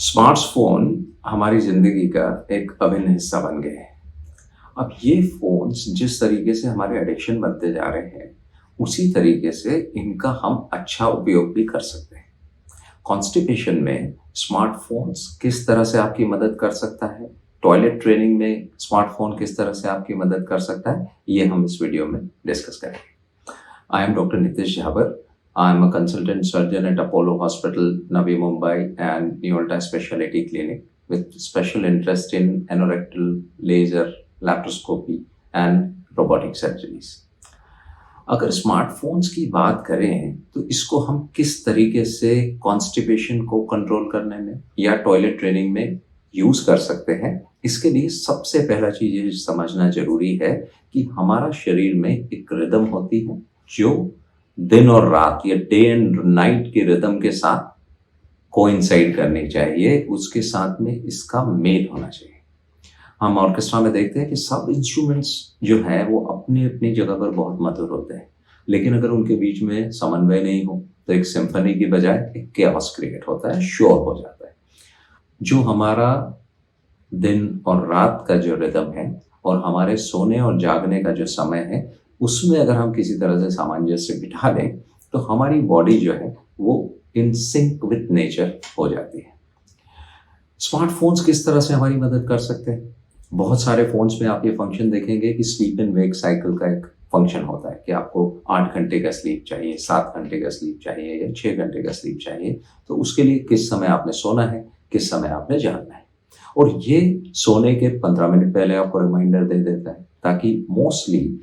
Smartphone हमारी ज़िंदगी का एक अभिन्न हिस्सा बन गए हैं। अब ये फ़ोन्स जिस तरीके से हमारे एडिक्शन बनते जा रहे हैं, उसी तरीके से इनका हम अच्छा उपयोग भी कर सकते हैं। कॉन्स्टिपेशन में स्मार्टफ़ोन्स किस तरह से आपकी मदद कर सकता है? टॉयलेट ट्रेनिंग में स्मार्टफ़ोन किस तरह से आपकी मदद कर सकता है? ये हम इस वीडियो में डिस्कस करेंगे। I am Dr. Nitish Jhavar. I am a consultant surgeon at Apollo Hospital, Navi Mumbai, and Neolta Specialty Clinic with special interest in anorectal, laser, laparoscopy, and robotic surgeries. अगर smartphones की बात करें तो इसको हम किस तरीके से कॉन्स्टिपेशन को कंट्रोल करने में या टॉयलेट ट्रेनिंग में यूज कर सकते हैं, इसके लिए सबसे पहला चीज ये समझना जरूरी है कि हमारा शरीर में एक रिदम होती है जो दिन और रात या डे एंड नाइट के रिदम के साथ कोइंसाइड करनी चाहिए, उसके साथ में इसका मेल होना चाहिए। हम ऑर्केस्ट्रा में देखते हैं कि सब इंस्ट्रूमेंट्स जो है वो अपनी अपनी जगह पर बहुत मधुर होते हैं, लेकिन अगर उनके बीच में समन्वय नहीं हो तो एक सिम्फनी की बजाय एक केओस क्रिएट होता है, शोर हो जाता है। जो हमारा दिन और रात का जो रिदम है और हमारे सोने और जागने का जो समय है, उसमें अगर हम किसी तरह से सामंजस्य बिठा लें तो हमारी बॉडी जो है वो इन सिंक विथ नेचर हो जाती है। स्मार्टफोन्स किस तरह से हमारी मदद कर सकते हैं? बहुत सारे फ़ोन्स में आप ये फंक्शन देखेंगे कि स्लीप एंड वेक साइकिल का एक फंक्शन होता है कि आपको 8 घंटे का स्लीप चाहिए, 7 घंटे का स्लीप चाहिए या 6 घंटे का स्लीप चाहिए। तो उसके लिए किस समय आपने सोना है, किस समय आपने जागना है। और ये सोने के 15 मिनट पहले आपको रिमाइंडर दे देता है, ताकि मोस्टली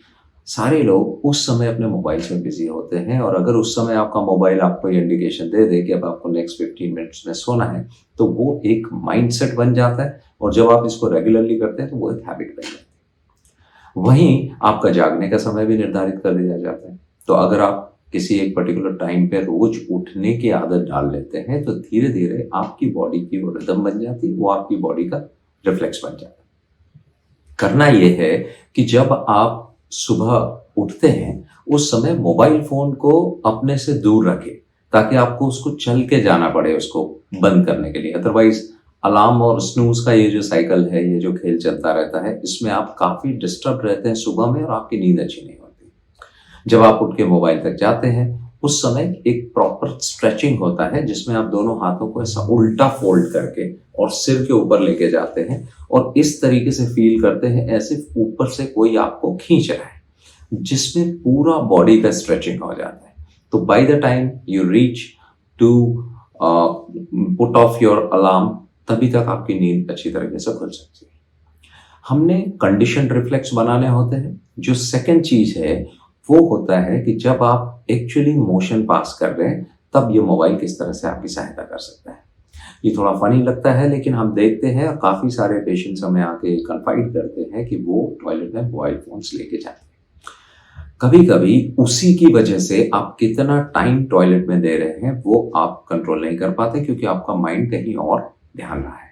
सारे लोग उस समय अपने मोबाइल में बिजी होते हैं, और अगर उस समय आपका मोबाइल आपको ये इंडिकेशन दे दे कि अब आपको नेक्स्ट 15 मिनट्स में सोना है, तो वो एक माइंडसेट बन जाता है, और जब आप इसको रेगुलरली करते हैं तो वो एक हैबिट बन जाती है। वहीं आपका जागने का समय भी निर्धारित कर दिया जाता है। तो अगर आप किसी एक पर्टिकुलर टाइम पे रोज उठने की आदत डाल लेते हैं तो धीरे धीरे आपकी बॉडी की वो रिदम बन जाती है, वो आपकी बॉडी का रिफ्लेक्स बन जाता है। करना ये है कि जब आप सुबह उठते हैं उस समय मोबाइल फोन को अपने से दूर रखें, ताकि आपको उसको चल के जाना पड़े उसको बंद करने के लिए। अदरवाइज अलार्म और स्नूज का ये जो साइकिल है, ये जो खेल चलता रहता है, इसमें आप काफी डिस्टर्ब रहते हैं सुबह में और आपकी नींद अच्छी नहीं होती। जब आप उठ के मोबाइल तक जाते हैं उस समय एक प्रॉपर स्ट्रेचिंग होता है, जिसमें आप दोनों हाथों को ऐसा उल्टा फोल्ड करके और सिर के ऊपर लेके जाते हैं और इस तरीके से फील करते हैं ऐसे ऊपर से कोई आपको खींच रहा है, जिसमें पूरा बॉडी का स्ट्रेचिंग हो जाता है। तो by the time you reach to put off your alarm, तभी तक आपकी नींद अच्छी तरीके से खुल सकती है। हमने कंडीशन रिफ्लेक्स बनाने होते हैं। जो सेकंड चीज है वो होता है कि जब आप एक्चुअली मोशन पास कर रहे हैं, तब ये मोबाइल किस तरह से आपकी सहायता कर सकता है। ये थोड़ा फनी लगता है, लेकिन हम देखते हैं और काफी सारे पेशेंट्स हमें आके कन्फाइड करते हैं कि वो टॉयलेट में मोबाइल फोन्स लेके जाते हैं। कभी कभी उसी की वजह से आप कितना टाइम टॉयलेट में दे रहे हैं वो आप कंट्रोल नहीं कर पाते, क्योंकि आपका माइंड कहीं और ध्यान रहा है।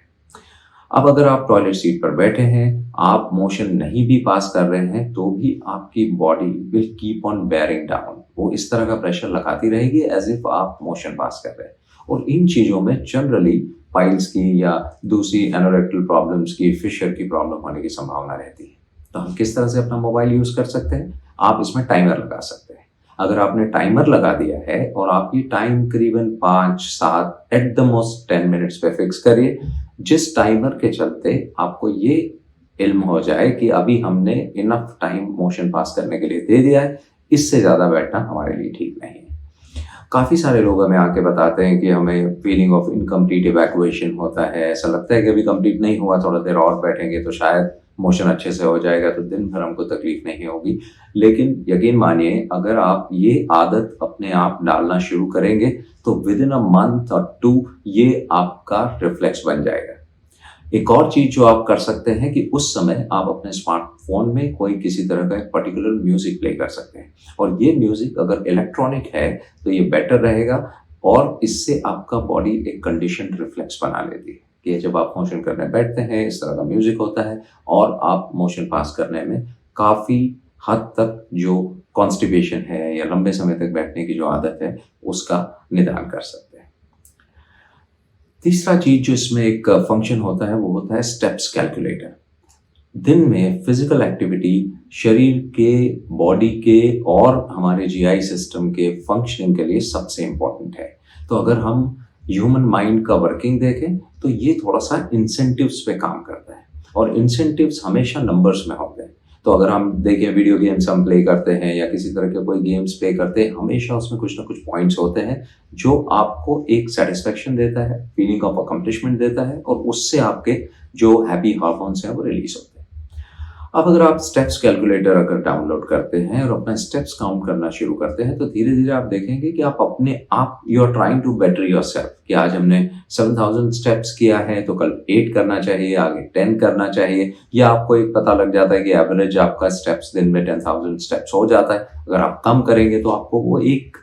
अब अगर आप टॉयलेट सीट पर बैठे हैं, आप मोशन नहीं भी पास कर रहे हैं, तो भी आपकी body will keep on bearing down. वो इस तरह का प्रेशर लगाती रहेगी एज इफ आप मोशन पास कर रहे हैं। और इन चीजों में जनरली पाइल्स की या दूसरी एनोरेक्टल प्रॉब्लम्स की, फिशर की प्रॉब्लम होने की संभावना रहती है। तो हम किस तरह से अपना मोबाइल यूज कर सकते हैं? आप इसमें टाइमर लगा सकते हैं। अगर आपने टाइमर लगा दिया है और आपकी टाइम करीबन 5-7 एट द मोस्ट 10 मिनट्स पे फिक्स करिए, जिस टाइमर के चलते आपको ये इल्म हो जाए कि अभी हमने इनफ टाइम मोशन पास करने के लिए दे दिया है, इससे ज्यादा बैठना हमारे लिए ठीक नहीं है। काफी सारे लोग हमें आके बताते हैं कि हमें फीलिंग ऑफ इनकम्प्लीट इवैक्यूएशन होता है, ऐसा लगता है कि अभी कंप्लीट नहीं हुआ, थोड़ा देर और बैठेंगे तो शायद मोशन अच्छे से हो जाएगा, तो दिन भर हमको तकलीफ नहीं होगी। लेकिन यकीन मानिए, अगर आप ये आदत अपने आप डालना शुरू करेंगे तो विद इन अ मंथ और 2 ये आपका रिफ्लेक्स बन जाएगा। एक और चीज जो आप कर सकते हैं कि उस समय आप अपने स्मार्टफोन में कोई किसी तरह का एक पर्टिकुलर म्यूजिक प्ले कर सकते हैं, और ये म्यूजिक अगर इलेक्ट्रॉनिक है तो ये बेटर रहेगा, और इससे आपका बॉडी एक कंडीशन रिफ्लेक्स बना लेती है कि जब आप मोशन करने बैठते हैं इस तरह का म्यूजिक होता है, और आप मोशन पास करने में काफी हद तक जो कॉन्स्टिपेशन है या लंबे समय तक बैठने की जो आदत है उसका निदान कर सकते हैं। तीसरा चीज जो इसमें एक फंक्शन होता है वो होता है स्टेप्स कैलकुलेटर। दिन में फिजिकल एक्टिविटी शरीर के, बॉडी के और हमारे जीआई सिस्टम के फंक्शनिंग के लिए सबसे इम्पोर्टेंट है। तो अगर हम ह्यूमन माइंड का वर्किंग देखें तो ये थोड़ा सा इंसेंटिव्स पे काम करता है, और इंसेंटिव्स हमेशा नंबर्स में होते हैं। तो अगर हम देखें वीडियो गेम्स हम प्ले करते हैं या किसी तरह के कोई गेम्स प्ले करते हैं, हमेशा उसमें कुछ ना कुछ पॉइंट्स होते हैं जो आपको एक सेटिस्फेक्शन देता है, फीलिंग ऑफ अकम्प्लिशमेंट देता है, और उससे आपके जो हैप्पी हार्मोन्स हैं वो रिलीज होते हैं। अब अगर आप स्टेप्स कैलकुलेटर अगर डाउनलोड करते हैं और अपना स्टेप्स काउंट करना शुरू करते हैं तो धीरे धीरे आप देखेंगे कि आप अपने आप you are trying to better yourself, कि आज हमने 7000 स्टेप्स किया है तो कल 8 करना चाहिए, आगे 10 करना चाहिए, या आपको एक पता लग जाता है कि एवरेज आपका स्टेप्स दिन में 10,000 स्टेप्स हो जाता है। अगर आप कम करेंगे तो आपको वो एक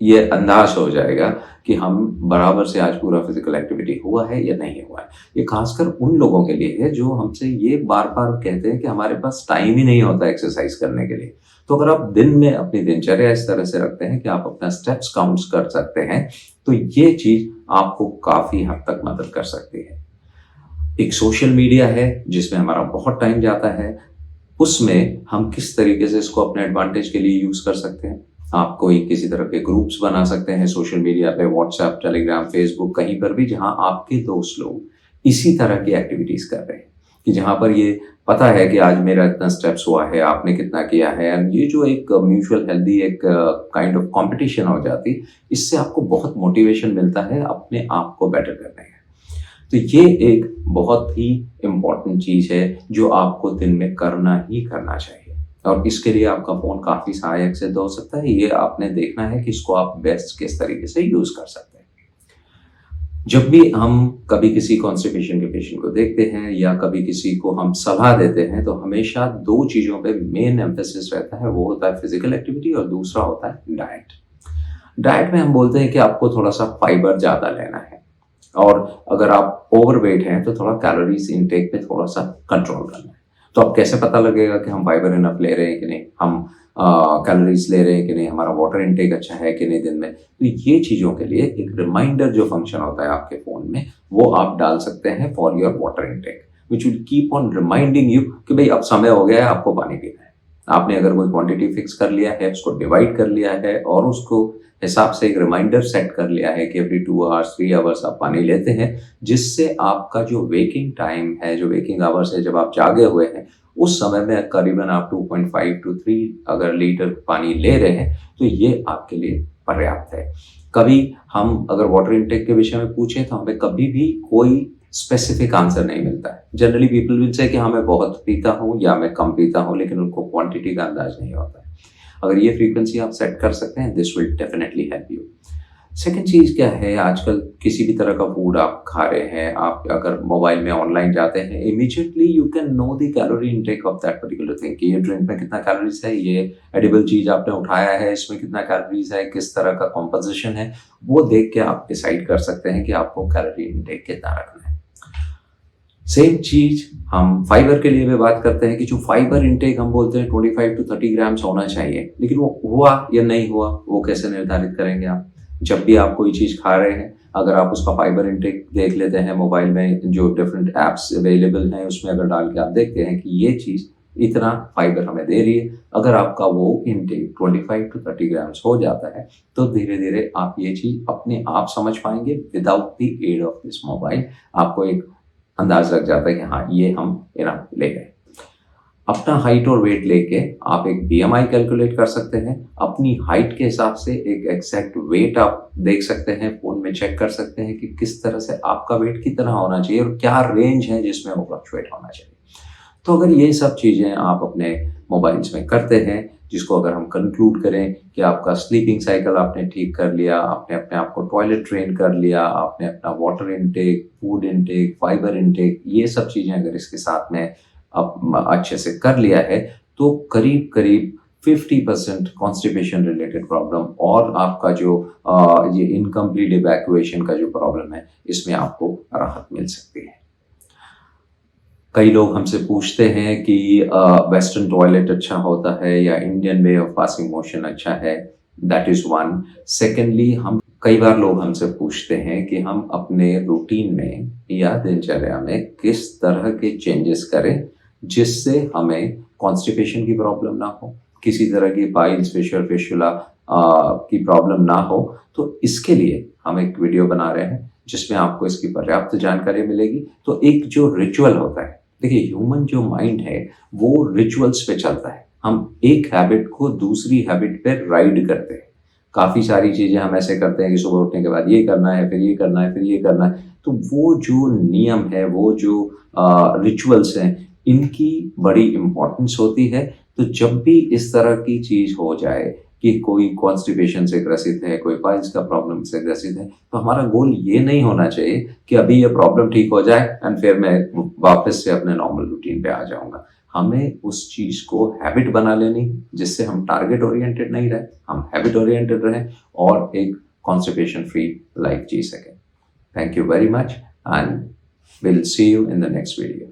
ये अंदाज हो जाएगा कि हम बराबर से आज पूरा फिजिकल एक्टिविटी हुआ है या नहीं हुआ है। ये खासकर उन लोगों के लिए है जो हमसे ये बार बार कहते हैं कि हमारे पास टाइम ही नहीं होता एक्सरसाइज करने के लिए। तो अगर आप दिन में अपनी दिनचर्या इस तरह से रखते हैं कि आप अपना स्टेप्स काउंट कर सकते हैं तो ये चीज आपको काफी हद तक मदद कर सकती है। एक सोशल मीडिया है जिसमें हमारा बहुत टाइम जाता है, उसमें हम किस तरीके से इसको अपने एडवांटेज के लिए यूज कर सकते हैं। आप कोई किसी तरह के ग्रुप्स बना सकते हैं सोशल मीडिया पे, व्हाट्सएप, टेलीग्राम, फेसबुक, कहीं पर भी जहां आपके दोस्त लोग इसी तरह की एक्टिविटीज कर रहे हैं, कि जहां पर ये पता है कि आज मेरा इतना स्टेप्स हुआ है, आपने कितना किया है। एंड ये जो एक म्यूचुअल हेल्दी एक काइंड ऑफ कंपटीशन हो जाती, इससे आपको बहुत मोटिवेशन मिलता है अपने आप को बेटर करने का। तो ये एक बहुत ही इम्पोर्टेंट चीज है जो आपको दिन में करना ही करना चाहिए, और इसके लिए आपका फोन काफी सहायक सिद्ध हो सकता है। ये आपने देखना है कि इसको आप बेस्ट किस तरीके से यूज कर सकते हैं। जब भी हम कभी किसी कॉन्स्टिपेशन के पेशेंट को देखते हैं या कभी किसी को हम सलाह देते हैं तो हमेशा 2 चीजों पे मेन एम्फेसिस रहता है, वो होता है फिजिकल एक्टिविटी और दूसरा होता है डाइट। डाइट में हम बोलते हैं कि आपको थोड़ा सा फाइबर ज्यादा लेना है, और अगर आप ओवरवेट हैं तो थोड़ा कैलोरीज इनटेक पे थोड़ा सा कंट्रोल करना है। तो अब कैसे पता लगेगा कि हम फाइबर इनफ ले रहे हैं कि नहीं, हम कैलोरीज ले रहे हैं कि नहीं, हमारा वाटर इनटेक अच्छा है कि नहीं दिन में। तो ये चीजों के लिए एक रिमाइंडर जो फंक्शन होता है आपके फोन में, वो आप डाल सकते हैं for your water intake, which will keep on reminding you कि भाई अब समय हो गया है, आपको पानी पीना है। आपने अगर कोई क्वांटिटी फिक्स कर लिया है, उसको डिवाइड कर लिया है और उसको हिसाब से एक रिमाइंडर सेट कर लिया है कि एवरी 2 आवर्स 3 आवर्स आप पानी लेते हैं, जिससे आपका जो वेकिंग टाइम है, जो वेकिंग आवर्स है, जब आप जागे हुए हैं, उस समय में करीबन आप 2.5 to 3 अगर लीटर पानी ले रहे हैं तो ये आपके लिए पर्याप्त है। कभी हम अगर वाटर इनटेक के विषय में पूछें तो हमें कभी भी कोई स्पेसिफिक आंसर नहीं मिलता है। जनरली पीपल विल से कि हाँ मैं बहुत पीता हूँ या मैं कम पीता हूँ, लेकिन उनको क्वांटिटी का अंदाज नहीं होता है। अगर ये फ्रीक्वेंसी आप सेट कर सकते हैं, this will definitely help you. Second चीज क्या है, आजकल किसी भी तरह का फूड आप खा रहे हैं, आप अगर मोबाइल में ऑनलाइन जाते हैं, immediately you can know the calorie intake of that particular thing, कि ये ड्रिंक में कितना कैलोरीज है, ये एडिबल चीज आपने उठाया है इसमें कितना कैलोरीज है, किस तरह का कॉम्पोजिशन है, वो देख के आप डिसाइड कर सकते हैं कि आपको कैलोरी इनटेक कितना रखना है। सेम चीज हम फाइबर के लिए भी बात करते हैं कि जो फाइबर इनटेक हम बोलते हैं 25 to 30 ग्राम्स होना चाहिए, लेकिन वो हुआ या नहीं हुआ वो कैसे निर्धारित करेंगे आप। जब भी आप कोई चीज खा रहे हैं, अगर आप उसका फाइबर इनटेक देख लेते हैं, मोबाइल में जो डिफरेंट एप्स अवेलेबल हैं उसमें अगर डाल के आप देखते हैं कि ये चीज इतना फाइबर हमें दे रही है, अगर आपका वो इनटेक 25 to 30 ग्राम्स हो जाता है तो धीरे धीरे आप ये चीज अपने आप समझ पाएंगे without the aid of this mobile. आपको एक अंदाज लग जाता है कि हाँ ये हम इनफ ले गए। अपना हाइट और वेट लेके आप एक BMI कैलकुलेट कर सकते हैं। अपनी हाइट के हिसाब से एक एग्जैक्ट वेट आप देख सकते हैं, फोन में चेक कर सकते हैं कि किस तरह से आपका वेट कितना होना चाहिए और क्या रेंज है जिसमें वो फ्लक्चुएट होना चाहिए। तो अगर ये सब चीजें आप अपने मोबाइल्स में करते हैं, जिसको अगर हम कंक्लूड करें कि आपका स्लीपिंग साइकिल आपने ठीक कर लिया, आपने अपने आप को टॉयलेट ट्रेन कर लिया, आपने अपना water intake, food intake, fibre intake, ये सब चीजें अगर इसके साथ में आप अच्छे से कर लिया है तो करीब करीब 50% कॉन्स्टिपेशन रिलेटेड प्रॉब्लम और आपका जो ये इनकम्प्लीट इवैक्यूएशन का जो प्रॉब्लम है, इसमें आपको राहत मिल सकती है। कई लोग हमसे पूछते हैं कि वेस्टर्न टॉयलेट अच्छा होता है या Indian way of passing motion अच्छा है। That is one. सेकेंडली, हम कई बार लोग हमसे पूछते हैं कि हम अपने रूटीन में या दिनचर्या में किस तरह के चेंजेस करें जिससे हमें कॉन्स्टिपेशन की प्रॉब्लम ना हो, किसी तरह की पाइल्स, फिशर, फिस्टुला की प्रॉब्लम ना हो। तो इसके लिए हम एक वीडियो बना रहे हैं जिसमें आपको इसकी पर्याप्त जानकारी मिलेगी। तो एक जो रिचुअल होता है, देखिए ह्यूमन जो माइंड है वो रिचुअल्स पे चलता है। हम एक हैबिट को दूसरी हैबिट पे राइड करते हैं। काफ़ी सारी चीज़ें हम ऐसे करते हैं कि सुबह उठने के बाद ये करना है, फिर ये करना है, फिर ये करना है। तो वो जो नियम है, वो जो रिचुअल्स हैं, इनकी बड़ी इम्पोर्टेंस होती है। तो जब भी इस तरह की चीज़ हो जाए कि कोई कॉन्स्टिपेशन से ग्रसित है, कोई पाइल्स का प्रॉब्लम से ग्रसित है, तो हमारा गोल ये नहीं होना चाहिए कि अभी ये प्रॉब्लम ठीक हो जाए एंड फिर मैं वापस से अपने नॉर्मल रूटीन पे आ जाऊँगा। हमें उस चीज़ को हैबिट बना लेनी है, जिससे हम टारगेट ओरिएंटेड नहीं रहे, हम हैबिट ओरिएंटेड रहें और एक कॉन्स्टिपेशन फ्री लाइफ जी सकें। Thank you very much and we'll see you in the next video.